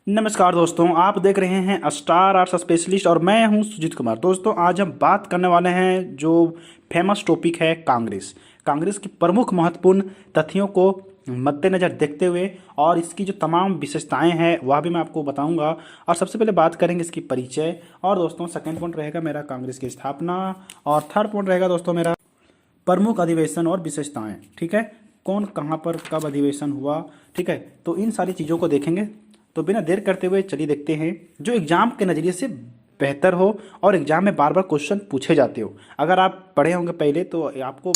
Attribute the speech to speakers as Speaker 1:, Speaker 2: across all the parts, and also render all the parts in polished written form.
Speaker 1: नमस्कार दोस्तों, आप देख रहे हैं स्टार आर्ट्स स्पेशलिस्ट और मैं हूं सुजीत कुमार। दोस्तों, आज हम बात करने वाले हैं जो फेमस टॉपिक है कांग्रेस की प्रमुख महत्वपूर्ण तथ्यों को मद्देनज़र देखते हुए और इसकी जो तमाम विशेषताएं हैं वह भी मैं आपको बताऊंगा। और सबसे पहले बात करेंगे इसकी परिचय, और दोस्तों सेकंड पॉइंट रहेगा मेरा कांग्रेस की स्थापना, और थर्ड पॉइंट रहेगा दोस्तों मेरा प्रमुख अधिवेशन और विशेषताएं। ठीक है, कौन कहाँ पर कब अधिवेशन हुआ। ठीक है, तो इन सारी चीज़ों को देखेंगे। तो बिना देर करते हुए चलिए देखते हैं जो एग्जाम के नज़रिए से बेहतर हो और एग्जाम में बार बार क्वेश्चन पूछे जाते हो। अगर आप पढ़े होंगे पहले तो आपको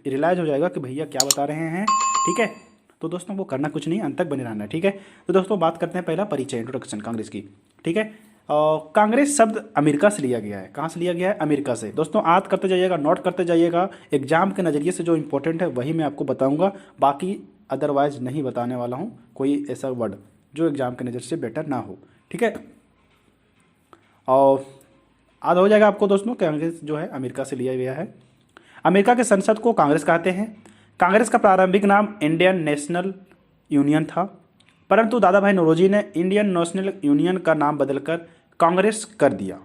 Speaker 1: रियलाइज हो जाएगा कि भैया क्या बता रहे हैं। ठीक है, तो दोस्तों वो करना कुछ नहीं, अंत तक बने रहना है। ठीक है, तो दोस्तों बात करते हैं पहला परिचय, इंट्रोडक्शन कांग्रेस की। ठीक है, कांग्रेस शब्द अमेरिका से लिया गया है। कहाँ से लिया गया है? अमेरिका से। दोस्तों याद करते जाइएगा, नोट करते जाइएगा, एग्जाम के नज़रिए से जो इंपॉर्टेंट है वही मैं आपको बताऊंगा, बाकी अदरवाइज नहीं बताने वाला हूँ कोई ऐसा वर्ड जो एग्जाम के नज़र से बेटर ना हो। ठीक है, और याद हो जाएगा आपको दोस्तों, कांग्रेस जो है अमेरिका से लिया गया है। अमेरिका के संसद को कांग्रेस कहते हैं। कांग्रेस का प्रारंभिक नाम इंडियन नेशनल यूनियन था, परंतु दादा भाई नौरोजी ने इंडियन नेशनल यूनियन का नाम बदलकर कांग्रेस कर दिया।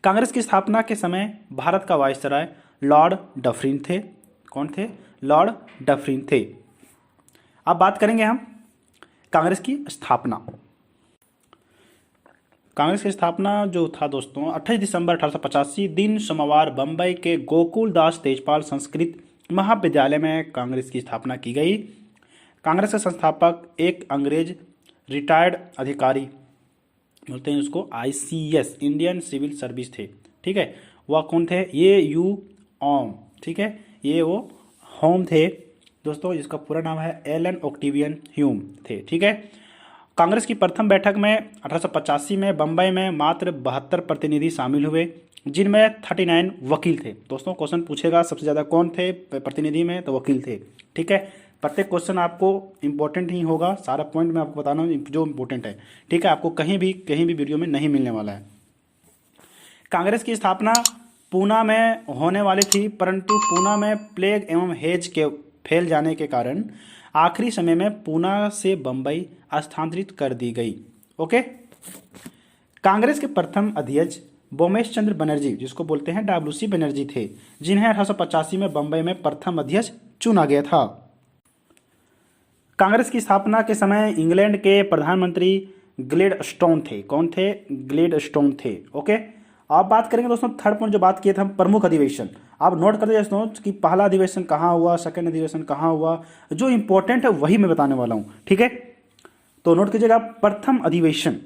Speaker 1: कांग्रेस की स्थापना के समय भारत का वायसराय लॉर्ड डफरिन थे। कौन थे? लॉर्ड डफरिन थे। अब बात करेंगे हम कांग्रेस की स्थापना। कांग्रेस की स्थापना जो था दोस्तों 28 दिसंबर 1885 दिन सोमवार बम्बई के गोकुल दास तेजपाल संस्कृत महाविद्यालय में कांग्रेस की स्थापना की गई। कांग्रेस के संस्थापक एक अंग्रेज रिटायर्ड अधिकारी, बोलते हैं उसको ICS, इंडियन सिविल सर्विस थे। ठीक है, वह कौन थे? ये यू ओम। ठीक है, ये वो होम थे दोस्तों, जिसका पूरा नाम है एलन ऑक्टेवियन ह्यूम थे। ठीक है, कांग्रेस की प्रथम बैठक में 1885 में बम्बई में मात्र 72 प्रतिनिधि शामिल हुए, जिनमें 39 वकील थे। दोस्तों क्वेश्चन पूछेगा सबसे ज़्यादा कौन थे प्रतिनिधि में, तो वकील थे। ठीक है, प्रत्येक क्वेश्चन आपको इंपॉर्टेंट ही होगा, सारा पॉइंट मैं आपको बताना जो इंपॉर्टेंट है। ठीक है, आपको कहीं भी वीडियो में नहीं मिलने वाला है। कांग्रेस की स्थापना पूना में होने वाली थी, परंतु पूना में प्लेग एवं हेज के फैल जाने के कारण आखिरी समय में पूना से बंबई स्थानांतरित कर दी गई। ओके, कांग्रेस के प्रथम अध्यक्ष बोमेश चंद्र बनर्जी, जिसको बोलते हैं WC बनर्जी थे, जिन्हें 1885 में बंबई में प्रथम अध्यक्ष चुना गया था। कांग्रेस की स्थापना के समय इंग्लैंड के प्रधानमंत्री ग्लेडस्टोन थे। कौन थे? ग्लेडस्टोन थे। ओके, अब बात करेंगे दोस्तों थर्ड पॉइंट जो बात किए थे हम, प्रमुख अधिवेशन। आप नोट करते दोस्तों कि पहला अधिवेशन कहाँ हुआ, सेकंड अधिवेशन कहाँ हुआ, जो इंपॉर्टेंट है वही मैं बताने वाला हूँ। ठीक है, तो नोट कीजिएगा प्रथम अधिवेशन,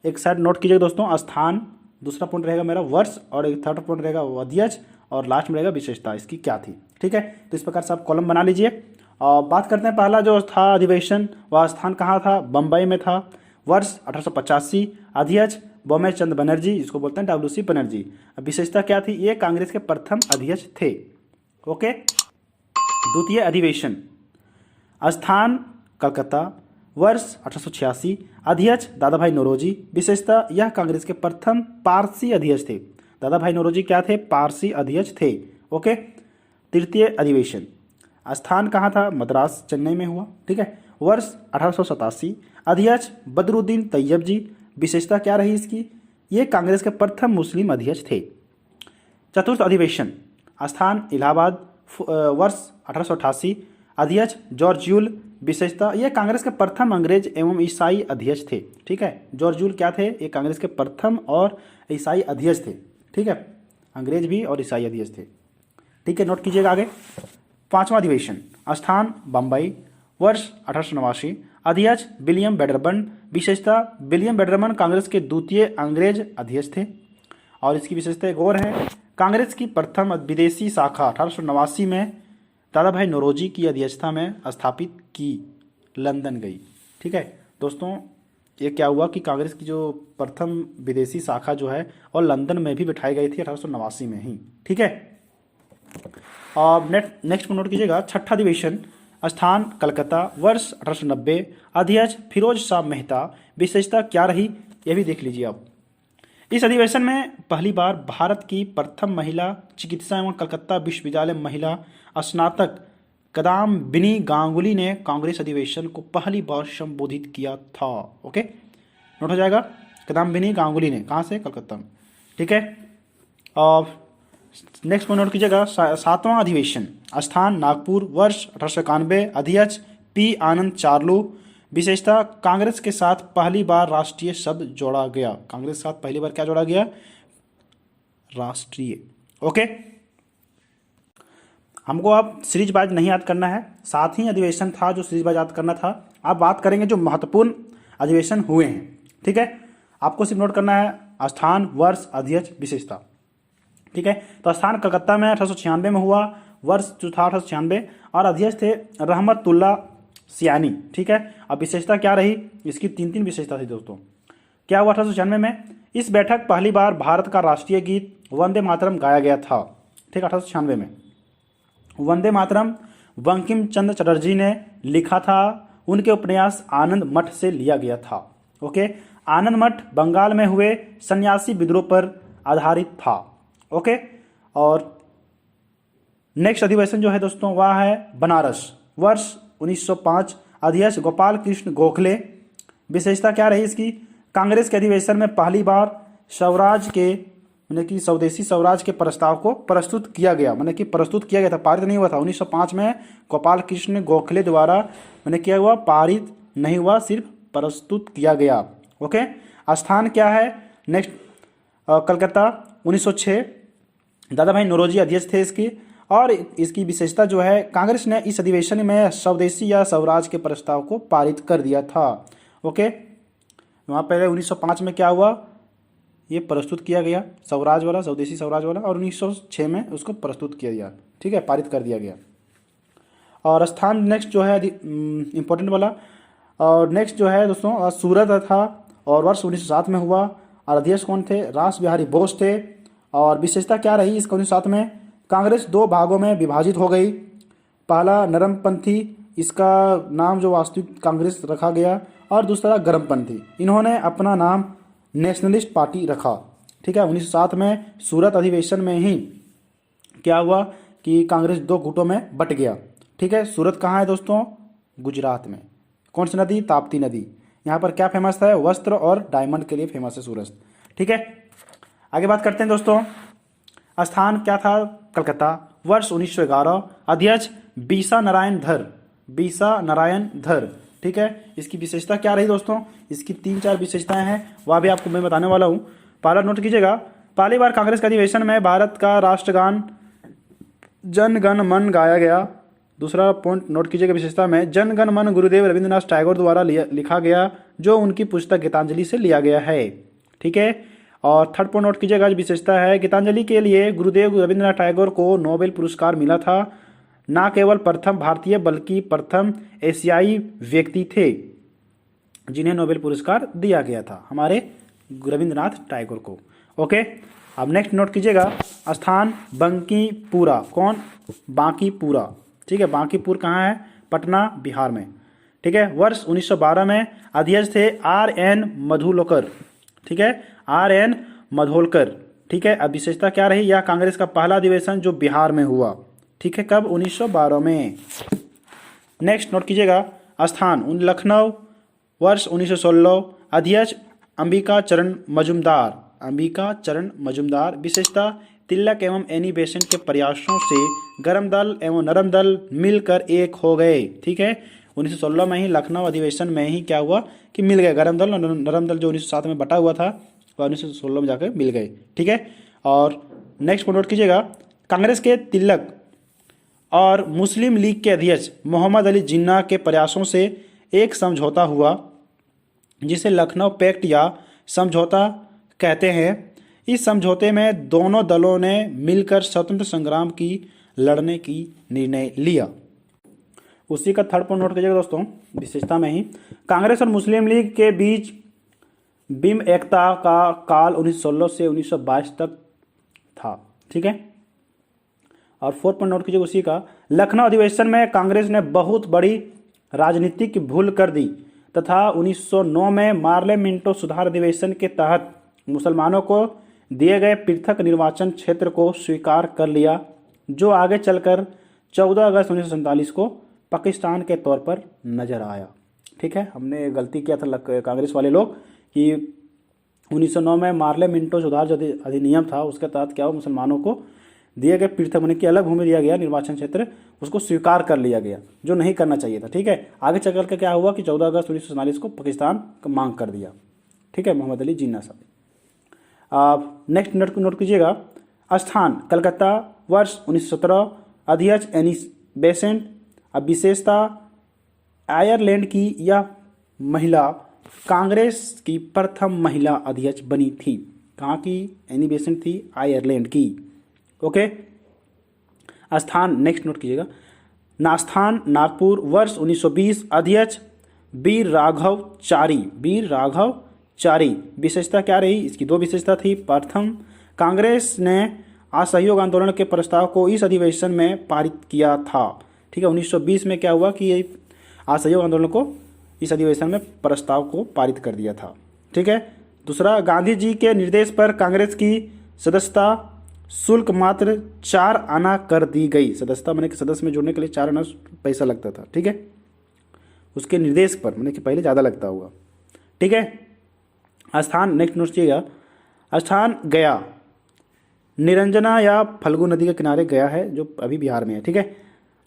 Speaker 1: एक साइड नोट कीजिएगा दोस्तों, स्थान, दूसरा पॉइंट रहेगा मेरा वर्ष, और एक थर्ड पॉइंट रहेगा अध्यक्ष, और लास्ट में रहेगा विशेषता इसकी क्या थी। ठीक है, तो इस प्रकार से आप कॉलम बना लीजिए। और बात करते हैं पहला जो था अधिवेशन, वह स्थान कहाँ था? बम्बई में था। वर्ष 1885, अध्यक्ष बोमेश चंद्र बनर्जी, जिसको बोलते हैं WC बनर्जी। विशेषता क्या थी? ये कांग्रेस के प्रथम अध्यक्ष थे। ओके, द्वितीय अधिवेशन, स्थान कलकत्ता, वर्ष 1886, अध्यक्ष दादा भाई नौरोजी। विशेषता यह कांग्रेस के प्रथम पारसी अध्यक्ष थे। दादा भाई नौरोजी क्या थे? पारसी अध्यक्ष थे। ओके, तृतीय अधिवेशन, स्थान कहाँ था? मद्रास, चेन्नई में हुआ। ठीक है, वर्ष 1887, अध्यक्ष बदरुद्दीन तैयब जी। विशेषता क्या रही इसकी? ये कांग्रेस के प्रथम मुस्लिम अध्यक्ष थे। चतुर्थ अधिवेशन, स्थान इलाहाबाद, वर्ष 1888, अध्यक्ष जॉर्ज यूल। विशेषता ये कांग्रेस के प्रथम अंग्रेज एवं ईसाई अध्यक्ष थे। ठीक है, जॉर्ज यूल क्या थे? ये कांग्रेस के प्रथम और ईसाई अध्यक्ष थे। ठीक है, अंग्रेज भी और ईसाई अध्यक्ष थे। ठीक है, नोट कीजिएगा आगे। पांचवा अधिवेशन, स्थान बम्बई, वर्ष 1889, अध्यक्ष विलियम बेडरबन। विशेषता विलियम बेडरबन कांग्रेस के द्वितीय अंग्रेज अध्यक्ष थे, और इसकी विशेषता एक और है, कांग्रेस की प्रथम विदेशी शाखा 1889 में दादा भाई नौरोजी की अध्यक्षता में स्थापित की, लंदन गई। ठीक है दोस्तों, ये क्या हुआ कि कांग्रेस की जो प्रथम विदेशी शाखा जो है और लंदन में भी बिठाई गई थी 1889 में ही। ठीक है, और नेक्स्ट नोट कीजिएगा, छठा अधिवेशन, स्थान कलकत्ता, वर्ष 1890, अध्यक्ष फिरोज शाह मेहता। विशेषता क्या रही यह भी देख लीजिए आप। इस अधिवेशन में पहली बार भारत की प्रथम महिला चिकित्सा एवं कलकत्ता विश्वविद्यालय महिला स्नातक कदाम्बिनी गांगुली ने कांग्रेस अधिवेशन को पहली बार संबोधित किया था। ओके, नोट हो जाएगा। कदाम्बिनी गांगुली ने, कहाँ से? कलकत्ता में। ठीक है, और नेक्स्ट पॉइंट नोट कीजिएगा। 7वां अधिवेशन, स्थान नागपुर, वर्ष 1891, अध्यक्ष पी आनंद चार्लू, विशेषता कांग्रेस के साथ पहली बार राष्ट्रीय शब्द जोड़ा गया। कांग्रेस के साथ पहली बार क्या जोड़ा गया? राष्ट्रीय। ओके, हमको अब सीरीज वाइज नहीं याद करना है, 7 ही अधिवेशन था जो सीरीज वाइज याद करना था। अब बात करेंगे जो महत्वपूर्ण अधिवेशन हुए हैं। ठीक है, आपको सिर्फ नोट करना है स्थान, वर्ष, अध्यक्ष, विशेषता। ठीक है, तो स्थान कलकत्ता में 1896 में हुआ, वर्ष जो था 1896, और अध्यक्ष थे रहमतुल्ला सियानी। ठीक है, अब विशेषता क्या रही? इसकी 3 विशेषता थी दोस्तों। क्या हुआ 1896 में? इस बैठक पहली बार भारत का राष्ट्रीय गीत वंदे मातरम गाया गया था। ठीक, 1896 में वंदे मातरम बंकिम चंद्र चटर्जी ने लिखा था। उनके उपन्यास आनंद मठ से लिया गया था। ओके, आनंद मठ बंगाल में हुए सन्यासी विद्रोह पर आधारित था। ओके, और नेक्स्ट अधिवेशन जो है दोस्तों वह है बनारस, वर्ष 1905, अध्यक्ष गोपाल कृष्ण गोखले। विशेषता क्या रही इसकी? कांग्रेस के अधिवेशन में पहली बार स्वराज के कि स्वदेशी स्वराज के प्रस्ताव को प्रस्तुत किया गया, प्रस्तुत किया गया था, पारित नहीं हुआ था। 1905 में गोपाल कृष्ण गोखले द्वारा क्या हुआ? पारित नहीं हुआ, सिर्फ प्रस्तुत किया गया। ओके, स्थान क्या है? नेक्स्ट कलकत्ता, 1906, दादा भाई नौरोजी अध्यक्ष थे इसकी। और इसकी विशेषता जो है, कांग्रेस ने इस अधिवेशन में स्वदेशी या स्वराज के प्रस्ताव को पारित कर दिया था। ओके, वहाँ पहले 1905 में क्या हुआ? ये प्रस्तुत किया गया स्वराज वाला, स्वदेशी स्वराज वाला, और 1906 में उसको प्रस्तुत किया गया। ठीक है, पारित कर दिया गया। और स्थान नेक्स्ट जो है इम्पोर्टेंट वाला, और नेक्स्ट जो है दोस्तों सूरत था, और वर्ष 1907 में हुआ, और अध्यक्ष कौन थे? रास बिहारी बोस थे। और विशेषता क्या रही इसका? 1907 में कांग्रेस 2 भागों में विभाजित हो गई। पहला नरमपंथी, इसका नाम जो वास्तविक कांग्रेस रखा गया, और दूसरा गरमपंथी। इन्होंने अपना नाम नेशनलिस्ट पार्टी रखा। ठीक है, 1907 में सूरत अधिवेशन में ही क्या हुआ कि कांग्रेस 2 गुटों में बट गया। ठीक है, सूरत कहाँ है दोस्तों? गुजरात में। कौन सी नदी? ताप्ती नदी। यहाँ पर क्या फेमस है? वस्त्र और डायमंड के लिए फेमस है सूरत। ठीक है, आगे बात करते हैं दोस्तों। स्थान क्या था? कलकत्ता, वर्ष 1911, अध्यक्ष बीसा नारायण धर, बीसा नारायण धर। ठीक है, इसकी विशेषता क्या रही दोस्तों? इसकी 3-4 विशेषताएं हैं, वह भी आपको मैं बताने वाला हूँ। पहला नोट कीजिएगा, पहली बार कांग्रेस के अधिवेशन में भारत का राष्ट्रगान जन गण मन गाया गया। दूसरा पॉइंट नोट कीजिएगा विशेषता में, जन गण मन गुरुदेव रविंद्रनाथ टैगोर द्वारा लिखा गया, जो उनकी पुस्तक गीतांजलि से लिया गया है। ठीक है, और थर्ड पॉइंट नोट कीजिएगा, विशेषता है गीतांजलि के लिए गुरुदेव रविंद्रनाथ टैगोर को नोबेल पुरस्कार मिला था। ना केवल प्रथम भारतीय बल्कि प्रथम एशियाई व्यक्ति थे जिन्हें नोबेल पुरस्कार दिया गया था, हमारे रविंद्रनाथ टैगोर को। ओके, अब नेक्स्ट नोट कीजिएगा, स्थान बंकीपुरा। कौन? बांकीपुरा। ठीक है, बांकीपुर कहाँ है? पटना, बिहार में। ठीक है, वर्ष 1912 में अध्यक्ष थे RN मधुलोकर। ठीक है, RN मधोलकर। ठीक है, अब विशेषता क्या रही? यह कांग्रेस का पहला अधिवेशन जो बिहार में हुआ। ठीक है, कब? 1912 में। नेक्स्ट नोट कीजिएगा, स्थान लखनऊ, वर्ष 1916, अध्यक्ष अंबिका चरण मजुमदार, अंबिका चरण मजुमदार। विशेषता तिलक एवं एनी बेसेंट के प्रयासों से गरम दल एवं नरम दल मिलकर एक हो गए। ठीक है, 1916 में ही लखनऊ अधिवेशन में ही क्या हुआ कि मिल गए गरम दल और नरम दल, जो 1907 में बटा हुआ था वह 1916 में जाकर मिल गए। ठीक है, और नेक्स्ट नोट कीजिएगा, कांग्रेस के तिलक और मुस्लिम लीग के अध्यक्ष मोहम्मद अली जिन्ना के प्रयासों से एक समझौता हुआ, जिसे लखनऊ पैक्ट या समझौता कहते हैं। इस समझौते में दोनों दलों ने मिलकर स्वतंत्र संग्राम की लड़ने की निर्णय लिया। उसी का थर्ड पॉइंट नोट कीजिएगा दोस्तों, विशेषता में ही कांग्रेस और मुस्लिम लीग के बीच बिम एकता का काल 1916 से 1922 तक था। ठीक है, और फोर्थ पॉइंट नोट कीजिए उसी का, लखनऊ अधिवेशन में कांग्रेस ने बहुत बड़ी राजनीतिक भूल कर दी तथा 1909 में मार्ले मिंटो सुधार अधिवेशन के तहत मुसलमानों को दिए गए पृथक निर्वाचन क्षेत्र को स्वीकार कर लिया, जो आगे चलकर 14 अगस्त 1947 को पाकिस्तान के तौर पर नजर आया। ठीक है, हमने गलती किया था कांग्रेस वाले लोग कि 1909 में मार्ले मिंटो सुधार जो अधिनियम था उसके तहत क्या हुआ, मुसलमानों को दिए गए पृथक होने की अलग भूमि दिया गया निर्वाचन क्षेत्र, उसको स्वीकार कर लिया गया जो नहीं करना चाहिए था। ठीक है, आगे चल कर क्या हुआ कि 14 अगस्त 1947 को पाकिस्तान का मांग कर दिया। ठीक है, मोहम्मद अली जिन्ना साहब। नेक्स्ट नोट कीजिएगा, स्थान कलकत्ता, वर्ष 1917, अध्यक्ष एनी बेसेंट। अब विशेषता आयरलैंड की यह महिला कांग्रेस की प्रथम महिला अध्यक्ष बनी थी। कहाँ की? एनी बेसेंट थी, आयरलैंड की। ओके, स्थान नेक्स्ट नोट कीजिएगा, नास्थान नागपुर, वर्ष 1920, अध्यक्ष वीर राघव चारी। वीर राघव चारी। विशेषता क्या रही? इसकी दो विशेषता थी। प्रथम, कांग्रेस ने असहयोग आंदोलन के प्रस्ताव को इस अधिवेशन में पारित किया था। ठीक है, 1920 में क्या हुआ कि ये असहयोग आंदोलन को इस अधिवेशन में प्रस्ताव को पारित कर दिया था। ठीक है, दूसरा, गांधी जी के निर्देश पर कांग्रेस की सदस्यता शुल्क मात्र 4 आना कर दी गई। सदस्यता मैंने कि सदस्य में जुड़ने के लिए 4 आना पैसा लगता था। ठीक है, उसके निर्देश पर, मैंने कि पहले ज़्यादा लगता होगा। ठीक है, स्थान नेक्स्ट नोट कीजिएगा, स्थान गया, निरंजना या फल्गु नदी के किनारे गया है जो अभी बिहार में है। ठीक है,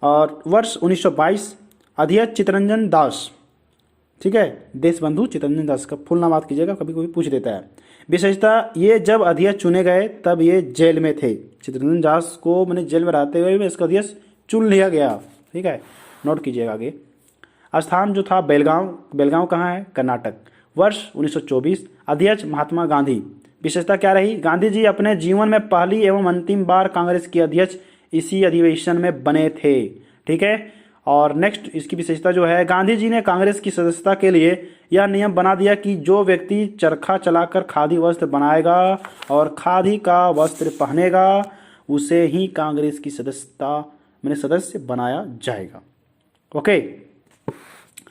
Speaker 1: और वर्ष 1922, अध्यक्ष चित्तरंजन दास। ठीक है, देशबंधु चित्तरंजन दास का फुल नाम याद कीजिएगा, कभी कोई पूछ देता है। विशेषता, ये जब अध्यक्ष चुने गए तब ये जेल में थे। चित्तरंजन दास को मैंने जेल में रहते हुए इसका अध्यक्ष चुन लिया गया। ठीक है, नोट कीजिएगा आगे। स्थान जो था बेलगांव। बेलगांव कहाँ है? कर्नाटक। वर्ष 1924, अध्यक्ष महात्मा गांधी। विशेषता क्या रही? गांधी जी अपने जीवन में पहली एवं अंतिम बार कांग्रेस के अध्यक्ष इसी अधिवेशन में बने थे। ठीक है, और नेक्स्ट इसकी विशेषता जो है, गांधी जी ने कांग्रेस की सदस्यता के लिए यह नियम बना दिया कि जो व्यक्ति चरखा चलाकर खादी वस्त्र बनाएगा और खादी का वस्त्र पहनेगा उसे ही कांग्रेस की सदस्य बनाया जाएगा। ओके,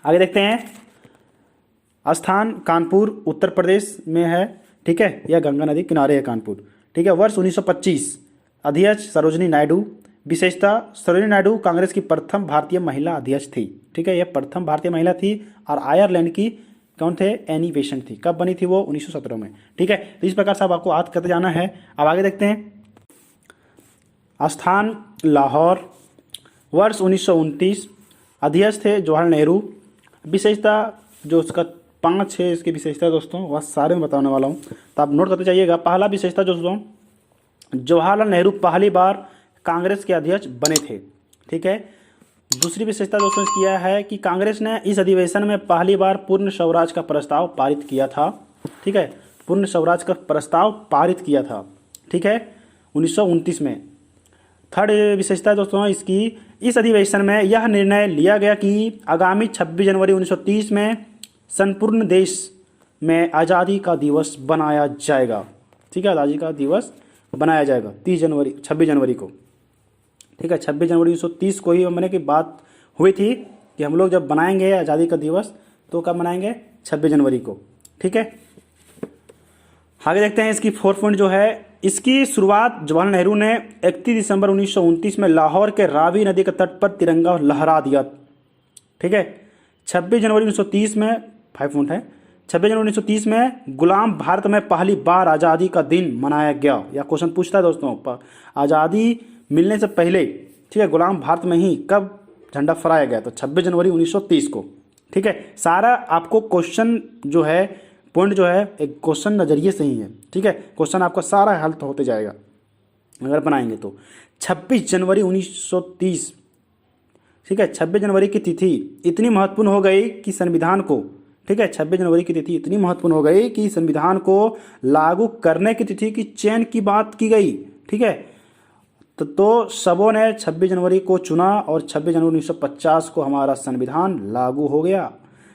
Speaker 1: आगे देखते हैं। स्थान कानपुर उत्तर प्रदेश में है। ठीक है, यह गंगा नदी किनारे है कानपुर। ठीक है, वर्ष 1925, अध्यक्ष सरोजिनी नायडू। विशेषता, सरोजिनी नायडू कांग्रेस की प्रथम भारतीय महिला अध्यक्ष थी। ठीक है, यह प्रथम भारतीय महिला थी। और आयरलैंड की कौन थे? एनी बेसेंट थी। कब बनी थी वो? 1917 में। ठीक है, तो इस प्रकार से आपको याद करते जाना है। अब आगे देखते हैं। स्थान लाहौर, वर्ष 1929, अध्यक्ष थे जवाहरलाल नेहरू। विशेषता जो उसका 5-6 इसकी विशेषता दोस्तों वह सारे में बताने वाला हूँ, तो आप नोट करते जाइएगा। पहला विशेषता दोस्तों, जवाहरलाल नेहरू पहली बार कांग्रेस के अध्यक्ष बने थे। ठीक है, दूसरी विशेषता दोस्तों इसकी यह है कि कांग्रेस ने इस अधिवेशन में पहली बार पूर्ण स्वराज का प्रस्ताव पारित किया था। ठीक है, पूर्ण स्वराज का प्रस्ताव पारित किया था। ठीक है, 1929 में। थर्ड विशेषता दोस्तों इसकी, इस अधिवेशन में यह निर्णय लिया गया कि आगामी 26 जनवरी 1930 में संपूर्ण देश में आज़ादी का दिवस बनाया जाएगा। ठीक है, आज़ादी का दिवस बनाया जाएगा 26 जनवरी को। ठीक है, 26 जनवरी 1930 को ही मैंने की बात हुई थी कि हम लोग जब बनाएंगे आज़ादी का दिवस तो कब मनाएंगे? 26 जनवरी को। ठीक है, आगे देखते हैं। इसकी 4 पॉइंट जो है, इसकी शुरुआत जवाहरलाल नेहरू ने 31 दिसंबर 1929 में लाहौर के रावी नदी के तट पर तिरंगा लहरा दिया। ठीक है, 26 जनवरी 1930 में 5 पॉइंट है। 26 जनवरी 1930 में गुलाम भारत में पहली बार आज़ादी का दिन मनाया गया। या क्वेश्चन पूछता है दोस्तों, आज़ादी मिलने से पहले, ठीक है, गुलाम भारत में ही कब झंडा फहराया गया? तो 26 जनवरी 1930 को। ठीक है, सारा आपको क्वेश्चन जो है, पॉइंट जो है, एक क्वेश्चन नज़रिए से ही है। ठीक है, क्वेश्चन आपका सारा हल तो होते जाएगा अगर बनाएंगे तो। 26 जनवरी 1930, ठीक है, 26 जनवरी की तिथि इतनी महत्वपूर्ण हो गई कि संविधान को, ठीक है, 26 जनवरी की तिथि इतनी महत्वपूर्ण हो गई कि संविधान को लागू करने की तिथि की चयन की बात की गई। ठीक है, तो सबों ने 26 जनवरी को चुना और 26 जनवरी 1950 को हमारा संविधान लागू हो गया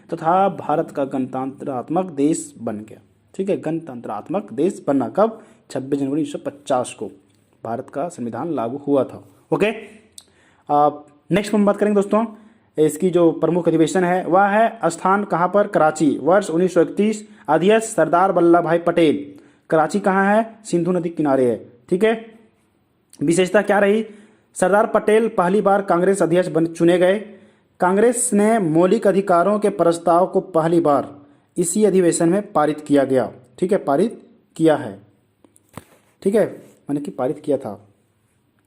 Speaker 1: तथा भारत का गणतंत्रात्मक देश बन गया। ठीक है, गणतंत्रात्मक देश बनना कब? 26 जनवरी 1950 को भारत का संविधान लागू हुआ था। ओके, नेक्स्ट हम बात करेंगे दोस्तों, इसकी जो प्रमुख अधिवेशन है वह है स्थान कहाँ पर? कराची। वर्ष 1931, अध्यक्ष सरदार वल्लभ भाई पटेल। कराची कहाँ है? सिंधु नदी किनारे है। ठीक है, विशेषता क्या रही? सरदार पटेल पहली बार कांग्रेस अध्यक्ष चुने गए। कांग्रेस ने मौलिक अधिकारों के प्रस्ताव को पहली बार इसी अधिवेशन में पारित किया गया। ठीक है, पारित किया है। ठीक है, मैंने कि पारित किया था,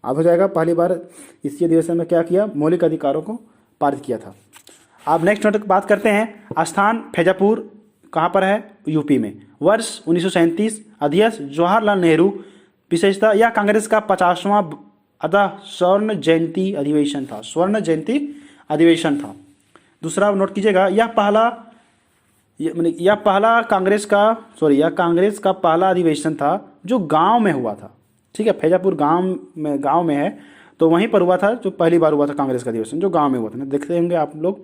Speaker 1: याद हो जाएगा। पहली बार इसी अधिवेशन में क्या किया, मौलिक अधिकारों को पारित किया था। अब नेक्स्ट नोट बात करते हैं। स्थान फैजापुर कहाँ पर है, यूपी में। वर्ष 1937, अध्यक्ष जवाहरलाल नेहरू। विशेषता, यह कांग्रेस का 50वां अतः स्वर्ण जयंती अधिवेशन था। स्वर्ण जयंती अधिवेशन था। दूसरा नोट कीजिएगा, यह कांग्रेस का पहला अधिवेशन था जो गांव में हुआ था। ठीक है, फैजापुर गांव में है, तो वहीं पर हुआ था जो पहली बार हुआ था कांग्रेस का अधिवेशन, जो गांव में हुआ था। देखते होंगे आप लोग,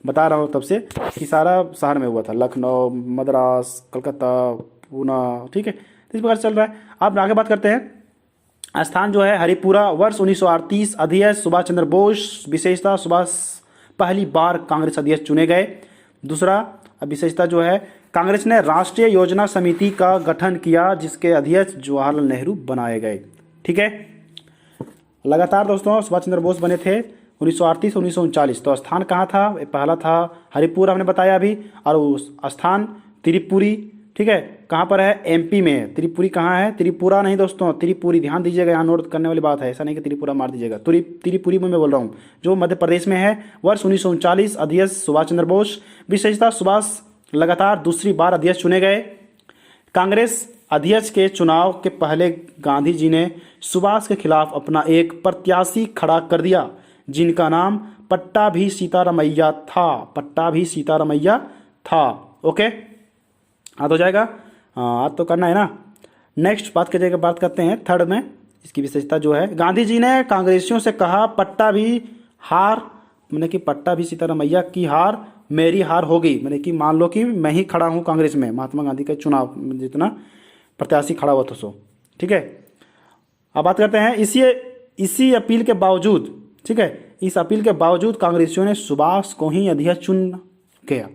Speaker 1: बता रहा हूँ तब से कि सारा शहर में हुआ था, लखनऊ, मद्रास, कलकत्ता, पूना। ठीक है, इस प्रकार चल रहा है। अब आगे बात करते हैं। स्थान जो है हरिपुरा। वर्ष 1938, अध्यक्ष सुभाष चंद्र बोस। विशेषता, सुभाष पहली बार कांग्रेस अध्यक्ष चुने गए। दूसरा विशेषता जो है, कांग्रेस ने राष्ट्रीय योजना समिति का गठन किया जिसके अध्यक्ष जवाहरलाल नेहरू बनाए गए। ठीक है, लगातार दोस्तों सुभाष चंद्र बोस बने थे 1938 1939। तो स्थान कहाँ था, पहला था हरिपुरा, हमने बताया अभी, और उस स्थान त्रिपुरी। ठीक है, कहाँ पर है, एमपी में है। त्रिपुरी कहाँ है, त्रिपुरा नहीं दोस्तों, त्रिपुरी, ध्यान दीजिएगा, यहाँ नोट करने वाली बात है, ऐसा नहीं कि त्रिपुरा मार दीजिएगा। त्रिपुरी में मैं बोल रहा हूँ, जो मध्य प्रदेश में है। वर्ष 1939, अध्यक्ष सुभाष चंद्र बोस। विशेषता, सुभाष लगातार दूसरी बार अध्यक्ष चुने गए। कांग्रेस अध्यक्ष के चुनाव के पहले गांधी जी ने सुभाष के खिलाफ अपना एक प्रत्याशी खड़ा कर दिया जिनका नाम पट्टाभी सीतारामैया था। पट्टाभी सीतारामैया था। ओके, याद हो जाएगा, याद तो करना है ना। नेक्स्ट बात करते हैं थर्ड में। इसकी विशेषता जो है, गांधी जी ने कांग्रेसियों से कहा पट्टाभी सीतारामैया की हार मेरी हार होगी। मैंने कि मान लो कि मैं ही खड़ा हूँ कांग्रेस में, महात्मा गांधी का चुनाव जितना प्रत्याशी खड़ा हुआ था सो। ठीक है, अब बात करते हैं इसी अपील के बावजूद, ठीक है, इस अपील के बावजूद कांग्रेसियों ने सुभाष को ही अध्यक्ष चुन गया।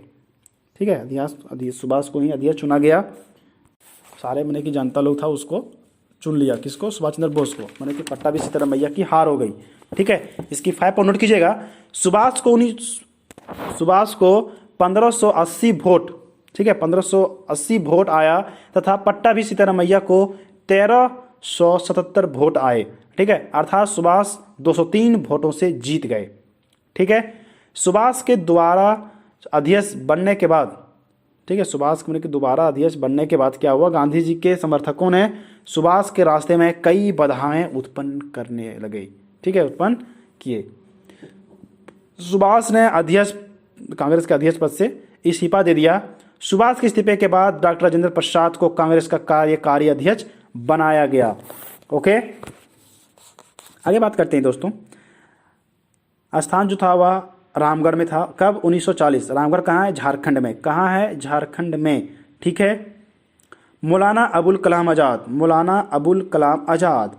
Speaker 1: ठीक है, सुभाष को ही अध्यक्ष चुना गया। सारे मैंने कि जनता लोग था उसको चुन लिया, किसको, सुभाष चंद्र बोस को। मैंने कि पट्टाभी सीतारामैया की हार हो गई। ठीक है, इसकी 5 पॉइंट नोट कीजिएगा। सुभाष को 1580 वोट, ठीक है, 1580 वोट आया तथा पट्टाभी सीतारामैया को 1377 वोट आए। ठीक है, अर्थात सुभाष 203 वोटों से जीत गए। ठीक है, सुभाष के द्वारा अध्यक्ष बनने के बाद, ठीक है, सुभाष के दोबारा अध्यक्ष बनने के बाद क्या हुआ, गांधी जी के समर्थकों ने सुभाष के रास्ते में कई बाधाएं उत्पन्न करने लगे। ठीक है, उत्पन्न किए। सुभाष ने कांग्रेस के अध्यक्ष पद से इस्तीफा दे दिया। सुभाष के इस्तीफे के बाद डॉक्टर राजेंद्र प्रसाद को कांग्रेस का कार्यकारी अध्यक्ष बनाया गया। ओके, आगे बात करते हैं दोस्तों। स्थान जो था वह रामगढ़ में था। कब, 1940। रामगढ़ कहाँ है, झारखंड में। कहाँ है, झारखंड में। ठीक है, मौलाना अबुल कलाम आज़ाद।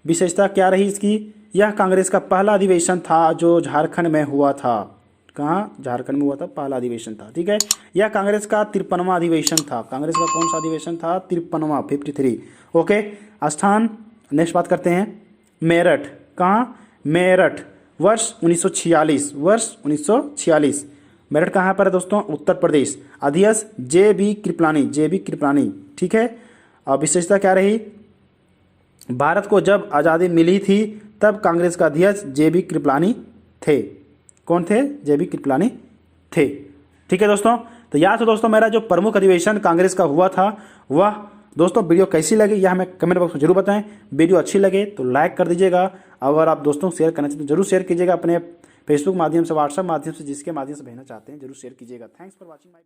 Speaker 1: विशेषता क्या रही इसकी, यह कांग्रेस का पहला अधिवेशन था जो झारखंड में हुआ था। कहाँ, झारखंड में हुआ था, पहला अधिवेशन था। ठीक है, यह कांग्रेस का 53वां अधिवेशन था। कांग्रेस का कौन सा अधिवेशन था, 53वां, 53। ओके, स्थान नेक्स्ट बात करते हैं। मेरठ, कहाँ, मेरठ। वर्ष 1946। मेरठ कहाँ पर है दोस्तों, उत्तर प्रदेश। अध्यक्ष जे.बी. कृपलानी। ठीक है, अब विशेषता क्या रही, भारत को जब आज़ादी मिली थी तब कांग्रेस का अध्यक्ष जे.बी. कृपलानी थे। कौन थे, जे.बी. कृपलानी थे। ठीक है दोस्तों, तो याद है दोस्तों मेरा जो प्रमुख अधिवेशन कांग्रेस का हुआ था वह। दोस्तों वीडियो कैसी लगी यह हमें कमेंट बॉक्स में जरूर बताएं। वीडियो अच्छी लगे तो लाइक कर दीजिएगा। अगर आप दोस्तों शेयर करना चाहते हैं तो जरूर शेयर कीजिएगा, अपने फेसबुक माध्यम से, व्हाट्सएप माध्यम से, जिसके माध्यम से भेजना चाहते हैं जरूर शेयर कीजिएगा। Thanks for watching my